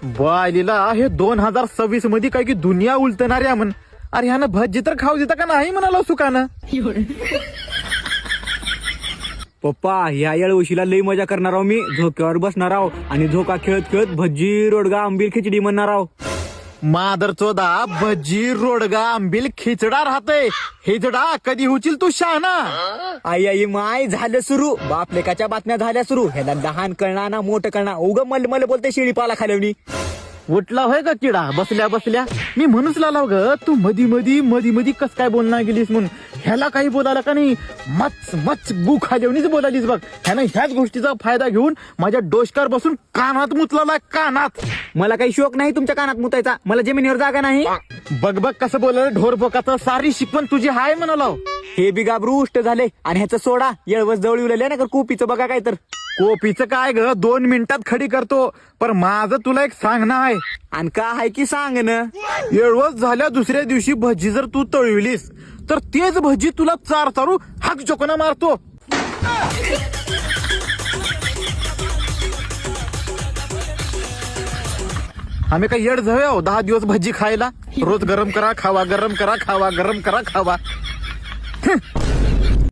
बायलीला हे 2026 मध्ये काय की दुनिया उलटणार आहे म्हण. अरे ह्यानं भज्जी तर खाऊ देता का नाही म्हणालो सुकानं. पप्पा ह्या येळवशीला लई मजा करणार आहो मी. झोक्यावर बसणार आहो आणि झोका खेळत खेळत भज्जी रोडगा आंबील खिचडी म्हणणार आहो. मादर चोदा भज्जी रोडगा आंबील खिचडा राहतय. हिजडा कधी होशील तू शहाणा. आई आई माय झालं सुरू. बाप लेकाच्या बातम्या झाल्या सुरू. ह्याला लहान कळणार ना मोठं कळणार. उग मल मल बोलते शेळीपाला खालवणी. उठला होय का किडा बसल्या बसल्या. मी म्हणूच लाव ग तू मधी मधी मधी मधी कस काय बोलणार गेलीस म्हणून. ह्याला काही बोलायला का नाही. मच मच गु खाल्यावणीच बोलालीस बघ. ह्यानं ह्याच गोष्टीचा फायदा घेऊन माझ्या डोसकार बसून कानात मुतला कानात. मला काही शोक नाही तुमच्या कानात मुतायचा. मला जमिनीवर जागा नाही. बघ बघ कसं बोलायला ढोर बोकाचं. सारी शिकवण तुझी हाय म्हणाला. हे बी गाबरू उष्ट झाले आणि ह्याचं सोडा. येळवस जवळ उरले ना कोपीचं बघा काय तर. कोपीचं काय ग 2 मिनिटात खडी करतो. पण माझं तुला एक सांगणं आहे. आणि का आहे की सांग न. येळवस झाल्या दुसऱ्या दिवशी भजी जर तू तळविलीस तर तेच भजी तुला चार चारू हाक चोकना मारतो. आम्ही काय येड जाऊया 10 दिवस भजी खायला. रोज गरम करा खावा, गरम करा खावा, गरम करा खावा.